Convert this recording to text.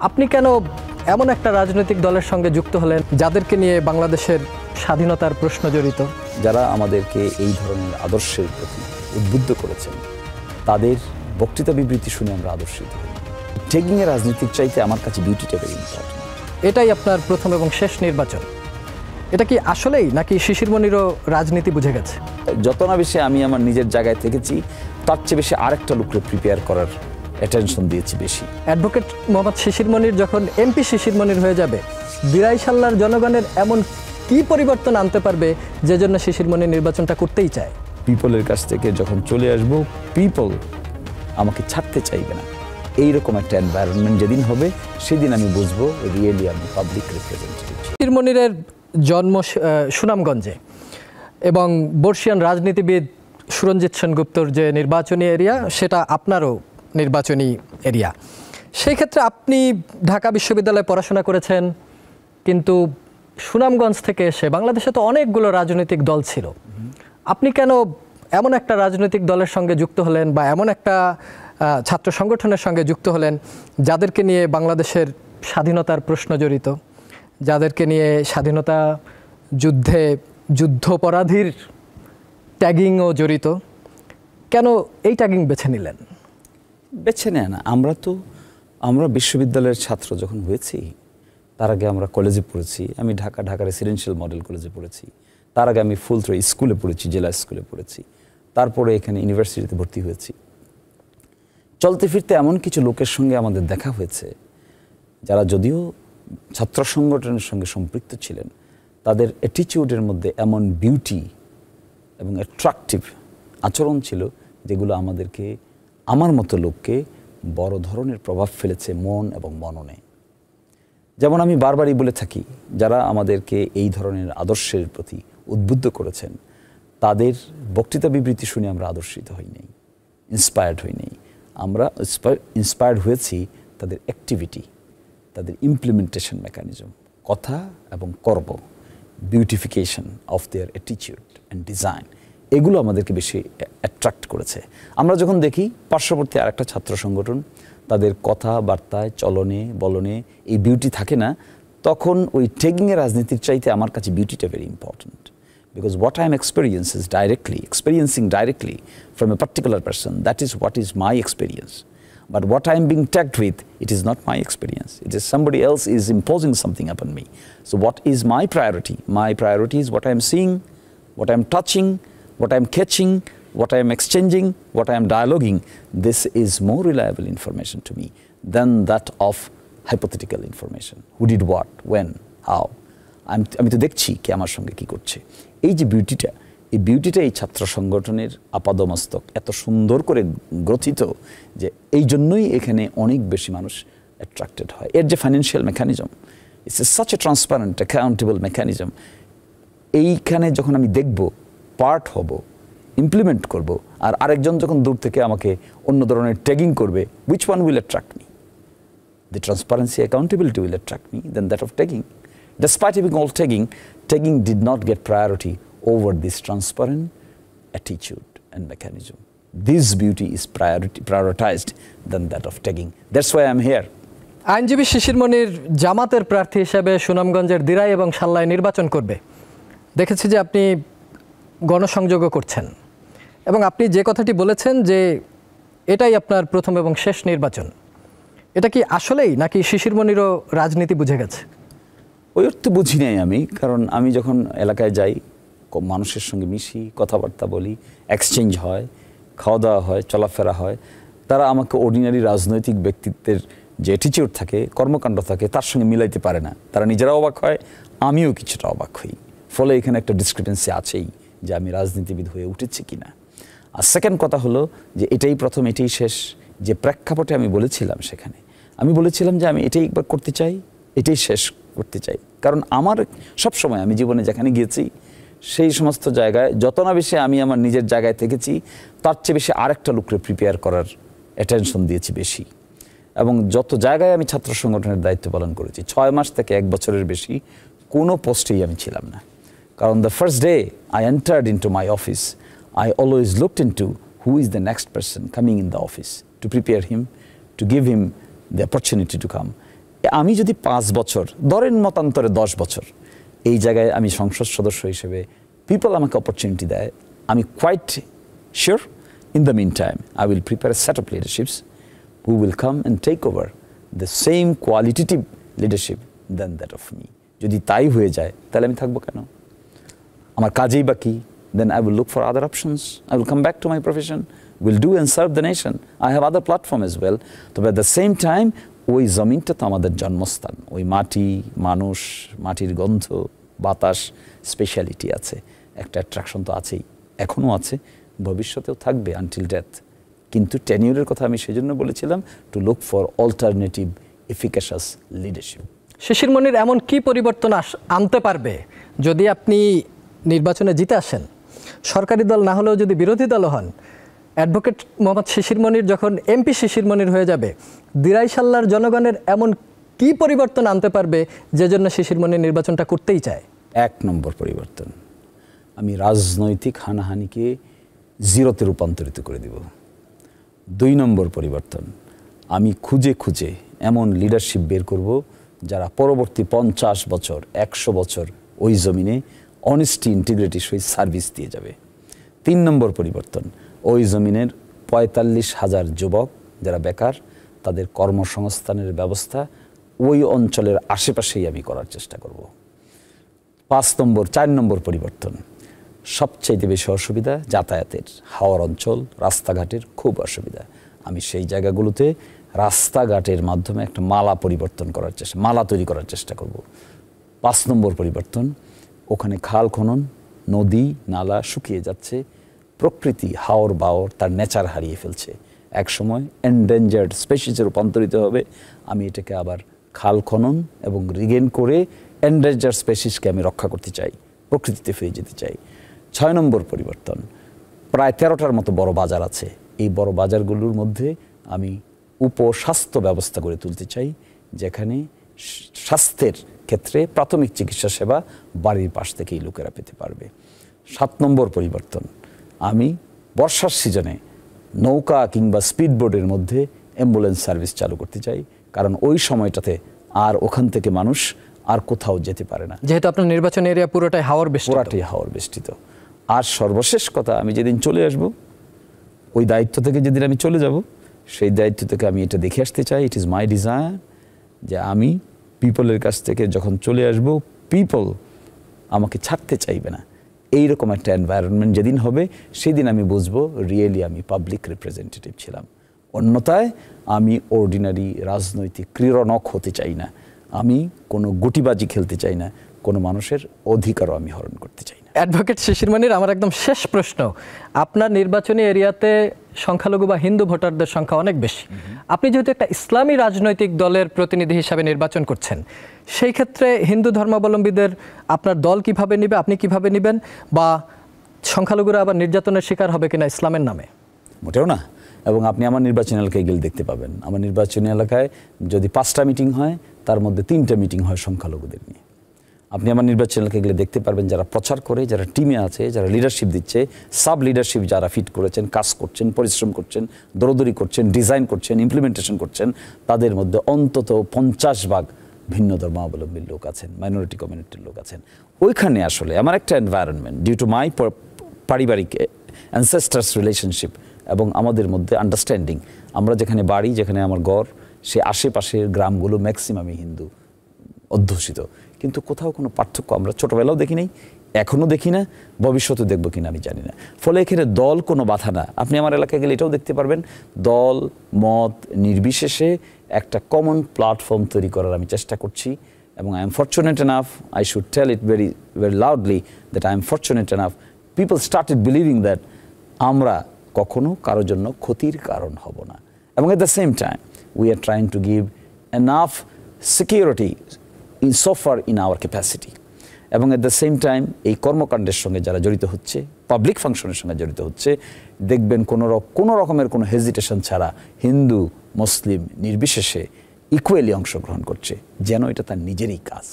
আপনি কেন এমন একটা রাজনৈতিক দলের সঙ্গে যুক্ত হলেন যাদেরকে নিয়ে বাংলাদেশের স্বাধীনতার প্রশ্ন জড়িত? যারা আমাদেরকে এই ধরনের আদর্শের প্রতি উদ্বুদ্ধ করেছেন তাদের বক্তৃতা বিবৃতি শুনে আমরা আদর্শিত হই। টেগিংয়ের রাজনীতির চাইতে আমার কাছে বিউটিটা ভেরি ইম্পর্টেন্ট। এটাই আপনার প্রথম এবং শেষ নির্বাচন। এটা কি আসলেই নাকি শিশির মনিরও রাজনীতি বুঝে গেছে? যত না বেশি আমি আমার নিজের জায়গায় থেকেছি তার চেয়ে বেশি আরেকটা লোককে প্রিপেয়ার করার অ্যাটেনশন দিয়েছি বেশি। অ্যাডভোকেট মোহাম্মদ শিশির মনির যখন এমপি শিশির মনির হয়ে যাবে, দিরাই সাল্লার জনগণের এমন কি পরিবর্তন আনতে পারবে যে জন্য শিশির মনির নির্বাচনটা করতেই চায়? পিপলের কাছ থেকে যখন চলে আসব, পিপল আমাকে ছাড়তে চাইবে না। এইরকম একটা এনভায়রনমেন্ট যেদিন হবে সেদিন আমি বুঝবো রিয়েলি আমি পাবলিক রিপ্রেজেন্টেটিভ। শিশির মনিরের জন্ম সুনামগঞ্জে এবং বর্ষিয়ান রাজনীতিবিদ সুরঞ্জিত সেনগুপ্তর যে নির্বাচনী এরিয়া, সেটা আপনারও নির্বাচনী এরিয়া। সেই ক্ষেত্রে আপনি ঢাকা বিশ্ববিদ্যালয়ে পড়াশোনা করেছেন, কিন্তু সুনামগঞ্জ থেকে এসে বাংলাদেশে তো অনেকগুলো রাজনৈতিক দল ছিল, আপনি কেন এমন একটা রাজনৈতিক দলের সঙ্গে যুক্ত হলেন বা এমন একটা ছাত্র সংগঠনের সঙ্গে যুক্ত হলেন যাদেরকে নিয়ে বাংলাদেশের স্বাধীনতার প্রশ্ন জড়িত, যাদেরকে নিয়ে স্বাধীনতা যুদ্ধে যুদ্ধপরাধীর ট্যাগিংও জড়িত? কেন এই ট্যাগিং বেছে নিলেন? বেছে নেয় না, আমরা বিশ্ববিদ্যালয়ের ছাত্র যখন হয়েছি তার আগে আমরা কলেজে পড়েছি। আমি ঢাকা রেসিডেন্সিয়াল মডেল কলেজে পড়েছি। তার আগে আমি ফুলথ্রো স্কুলে পড়েছি, জেলা স্কুলে পড়েছি। তারপরে এখানে ইউনিভার্সিটিতে ভর্তি হয়েছি। চলতে ফিরতে এমন কিছু লোকের সঙ্গে আমাদের দেখা হয়েছে যারা যদিও ছাত্র সংগঠনের সঙ্গে সম্পৃক্ত ছিলেন, তাদের অ্যাটিটিউডের মধ্যে এমন বিউটি এবং অ্যাট্রাকটিভ আচরণ ছিল যেগুলো আমাদেরকে, আমার মতো লোককে বড় ধরনের প্রভাব ফেলেছে মন এবং মননে। যেমন আমি বারবারই বলে থাকি, যারা আমাদেরকে এই ধরনের আদর্শের প্রতি উদ্বুদ্ধ করেছেন তাদের বক্তৃতা বিবৃতি শুনে আমরা আদর্শিত হই নাই, ইন্সপায়ার্ড হই নাই। আমরা ইন্সপায়ার্ড হয়েছি তাদের অ্যাক্টিভিটি, তাদের ইমপ্লিমেন্টেশন মেকানিজম, কথা এবং কর্ম, beautification of their attitude and design, এগুলো আমাদেরকে বেশি অ্যাট্রাক্ট করেছে। আমরা যখন দেখি পার্শ্ববর্তী আরেকটা ছাত্র সংগঠন, তাদের কথাবার্তায়, চলনে বলনে এই বিউটি থাকে না, তখন ওই টেগিংয়ের রাজনীতির চাইতে আমার কাছে বিউটিটা very important. Because what I am experiencing directly from a particular person, that is what is my experience. But what I am being tagged with, it is not my experience. It is somebody else is imposing something upon me. So what is my priority? My priority is what I am seeing, what I am touching, what I am catching, what I am exchanging, what I am dialoguing. This is more reliable information to me than that of hypothetical information. Who did what, when, how. আমি তো দেখছি কে আমার সঙ্গে কী করছে। এই যে বিউটিটা, এই ছাত্র সংগঠনের আপাদমস্তক এত সুন্দর করে গ্রথিত যে এই জন্যই এখানে অনেক বেশি মানুষ অ্যাট্রাক্টেড হয়। এর যে financial mechanism, it's such a transparent accountable mechanism. এইখানে যখন আমি দেখব, পার্ট হব, ইমপ্লিমেন্ট করব, আর আরেকজন যখন দূর থেকে আমাকে অন্য ধরনের ট্যাগিং করবে, which one will attract me? The transparency, accountability will attract me than that of tagging. Despite having all tagging did not get priority over this transparent attitude and mechanism. This beauty is prioritized than that of tagging. That's why I'm here. আইনজীবী শিশির মনির জামাতের প্রার্থী হিসেবে সুনামগঞ্জের দিরাই এবং সাল্লায় নির্বাচন করবে। দেখেছি যে আপনি গণসংযোগও করছেন এবং আপনি যে কথাটি বলেছেন যে এটাই আপনার প্রথম এবং শেষ নির্বাচন, এটা কি আসলেই নাকি শিশির মনিরও রাজনীতি বুঝে গেছে? ওই অর্থে বুঝি নাই আমি, কারণ আমি যখন এলাকায় যাই, মানুষের সঙ্গে মিশি, কথাবার্তা বলি, এক্সচেঞ্জ হয়, খাওয়া দাওয়া হয়, চলাফেরা হয়, তারা আমাকে অর্ডিনারি রাজনৈতিক ব্যক্তিত্বের যে অ্যাটিটিউড থাকে, কর্মকাণ্ড থাকে, তার সঙ্গে মিলাইতে পারে না। তারা নিজেরা অবাক হয়, আমিও কিছুটা অবাক হই। ফলে এখানে একটা ডিসক্রিপেন্সি আছেই যে আমি রাজনীতিবিদ হয়ে উঠেছি কিনা। আর সেকেন্ড কথা হলো যে এটাই প্রথম, এটাই শেষ। যে প্রেক্ষাপটে আমি বলেছিলাম, সেখানে আমি বলেছিলাম যে আমি এটাই একবার করতে চাই, এটাই শেষ করতে চাই। কারণ আমার সবসময় আমি জীবনে যেখানে গিয়েছি সেই সমস্ত জায়গায় যত না বেশি আমি আমার নিজের জায়গায় থেকেছি তার চেয়ে বেশি আরেকটা লোককে প্রিপেয়ার করার অ্যাটেনশন দিয়েছি বেশি। এবং যত জায়গায় আমি ছাত্র সংগঠনের দায়িত্ব পালন করেছি, 6 মাস থেকে 1 বছরের বেশি কোনো পোস্টেই আমি ছিলাম না। কারণ the first day I entered into my office, I always looked into who is the next person coming in the office, to prepare him, to give him the opportunity to come. আমি যদি 5 বছর ধরেন মতান্তরে 10 বছর এই জায়গায় আমি সংসদ সদস্য হিসেবে পিপল আমাকে অপরচুনিটি দেয়, আমি quite sure in the mean time I will prepare a set of leaderships who will come and take over the same qualitative leadership then that of me. যদি তাই হয়ে যায় তাহলে আমি থাকবো কেন? আমার কাজেই বা কি? Then I will look for other options. I will come back to my profession, will do and serve the nation. I have other platform as well. তবে at the same time ওই জমিনটা তো আমাদের জন্মস্থান, ওই মাটি, মানুষ, মাটির গন্ধ, বাতাস, স্পেশালিটি আছে, একটা অ্যাট্রাকশন তো আছেই, এখনও আছে, ভবিষ্যতেও থাকবে আনটিল ডেথ। কিন্তু টেনিউরের কথা আমি সেজন্য বলেছিলাম to look for alternative efficacious leadership. Shishir Monir এমন কি পরিবর্তন আনতে পারবে যদি আপনি নির্বাচনে জিতে আসেন, সরকারি দল না হলেও যদি বিরোধী দল হন, অ্যাডভোকেট মোহাম্মদ শিশির মনির যখন এমপি শিশির মনির হয়ে যাবে, দিরাইশাল্লার জনগণের এমন কি পরিবর্তন আনতে পারবে যে জন্য শিশির মনির নির্বাচনটা করতেই চায়? 1 নম্বর পরিবর্তন, আমি রাজনৈতিক হানাহানিকে জিরোতে রূপান্তরিত করে দেব। 2 নম্বর পরিবর্তন, আমি খুঁজে খুঁজে এমন লিডারশিপ বের করব যারা পরবর্তী 50 বছর 100 বছর ওই জমিনে অনেস্টি ইন্টিগ্রিটি সহিত সার্ভিস দিয়ে যাবে। 3 নম্বর পরিবর্তন, ওই জমিনের 45,000 যুবক যারা বেকার, তাদের কর্মসংস্থানের ব্যবস্থা ওই অঞ্চলের আশেপাশেই আমি করার চেষ্টা করব। 4 নম্বর পরিবর্তন, সবচাইতে বেশি অসুবিধা যাতায়াতের, হাওড় অঞ্চল, রাস্তাঘাটের খুব অসুবিধা। আমি সেই জায়গাগুলোতে রাস্তাঘাটের মাধ্যমে একটা মালা তৈরি করার চেষ্টা করব। 5 নম্বর পরিবর্তন, ওখানে খাল খনন, নদী নালা শুকিয়ে যাচ্ছে, প্রকৃতি হাওর বাওর তার নেচার হারিয়ে ফেলছে, একসময় এন্ডেঞ্জার্ড স্পেসিসে রূপান্তরিত হবে। আমি এটাকে আবার খাল খনন এবং রিগেন করে এন্ডেঞ্জার্ড স্পেসিসকে আমি রক্ষা করতে চাই, প্রকৃতিতে ফিরে যেতে চাই। 6 নম্বর পরিবর্তন, প্রায় 13টার মতো বড় বাজার আছে, এই বড় বাজারগুলোর মধ্যে আমি উপস্বাস্থ্য ব্যবস্থা গড়ে তুলতে চাই, যেখানে স্বাস্থ্যের ক্ষেত্রে প্রাথমিক চিকিৎসা সেবা বাড়ির পাশ থেকেই লোকেরা পেতে পারবে। 7 নম্বর পরিবর্তন, আমি বর্ষার সিজনে নৌকা কিংবা স্পিডবোটের মধ্যে অ্যাম্বুলেন্স সার্ভিস চালু করতে চাই, কারণ ওই সময়টাতে আর ওখান থেকে মানুষ আর কোথাও যেতে পারে না, যেহেতু আপনার নির্বাচন এরিয়া পুরোটাই হাওর বেষ্টিত। আর সর্বশেষ কথা, আমি যেদিন চলে আসব, ওই দায়িত্ব থেকে যেদিন আমি চলে যাব, সেই দায়িত্ব থেকে আমি এটা দেখে আসতে চাই, ইট ইজ মাই ডিজায়ার যে আমি পিপলের কাছ থেকে যখন চলে আসব, পিপল আমাকে ছাড়তে চাইবে না। এইরকম একটা এনভায়রনমেন্ট যেদিন হবে, সেদিন আমি বুঝবো রিয়েলি আমি পাবলিক রিপ্রেজেন্টেটিভ ছিলাম। অন্যথায় আমি অর্ডিনারি রাজনৈতিক ক্রীড়নক হতে চাই না, আমি কোনো গুটিবাজি খেলতে চাই না, কোনো মানুষের অধিকারও আমি হরণ করতে চাই না। অ্যাডভোকেট শিশির মনির, আমার একদম শেষ প্রশ্ন, আপনার নির্বাচনী এরিয়াতে সংখ্যালঘু বা হিন্দু ভোটারদের সংখ্যা অনেক বেশি, আপনি যেহেতু একটা ইসলামী রাজনৈতিক দলের প্রতিনিধি হিসাবে নির্বাচন করছেন, সেই ক্ষেত্রে হিন্দু ধর্মাবলম্বীদের আপনার দল কিভাবে নেবে, আপনি কিভাবে নেবেন, বা সংখ্যালঘুরা আবার নির্যাতনের শিকার হবে কিনা ইসলামের নামে? মোটেও না। এবং আপনি আমার নির্বাচনী এলাকায় গেলে দেখতে পাবেন, আমার নির্বাচনী এলাকায় যদি 5টা মিটিং হয়, তার মধ্যে 3টা মিটিং হয় সংখ্যালঘুদের নিয়ে। আপনি আমার নির্বাচনী এলাকায় গেলে দেখতে পারবেন যারা প্রচার করে, যারা টিমে আছে, যারা লিডারশিপ দিচ্ছে, সাব লিডারশিপ যারা ফিট করেছেন, কাজ করছেন, পরিশ্রম করছেন, দৌড়দৌড়ি করছেন, ডিজাইন করছেন, ইমপ্লিমেন্টেশন করছেন, তাদের মধ্যে অন্তত 50% ভিন্ন ধর্মাবলম্বীর লোক আছেন, মাইনরিটি কমিউনিটির লোক আছেন। ওইখানে আসলে আমার একটা এনভায়রনমেন্ট, ডিউ টু মাই পারিবারিক অ্যানসেস্টার্স রিলেশনশিপ এবং আমাদের মধ্যে আন্ডারস্ট্যান্ডিং, আমরা যেখানে বাড়ি, যেখানে আমার ঘর, সে আশেপাশের গ্রামগুলো ম্যাক্সিমামই হিন্দু অধ্যুষিত, কিন্তু কোথাও কোনো পার্থক্য আমরা ছোটোবেলাও দেখি নাই, এখনও দেখি না, ভবিষ্যতে দেখবো কিনা আমি জানি না। ফলে এখানে দল কোনো বাধা না। আপনি আমার এলাকায় গেলে এটাও দেখতে পারবেন, দল মত নির্বিশেষে একটা কমন প্ল্যাটফর্ম তৈরি করার আমি চেষ্টা করছি। এবং I am fortunate enough, I should tell it very very loudly that I am fortunate enough, people started believing that আমরা কখনো কারোর জন্য ক্ষতির কারণ হব না। এবং at the same time we are trying to give enough security in so far in our capacity. এবং এট দ্য সেম টাইম এই কর্মকাণ্ডের সঙ্গে যারা জড়িত হচ্ছে, পাবলিক ফাংশনের সঙ্গে জড়িত হচ্ছে, দেখবেন কোনো রকমের কোনো হেজিটেশন ছাড়া হিন্দু মুসলিম নির্বিশেষে ইকুয়ালি অংশগ্রহণ করছে, যেন এটা তার নিজেরই কাজ।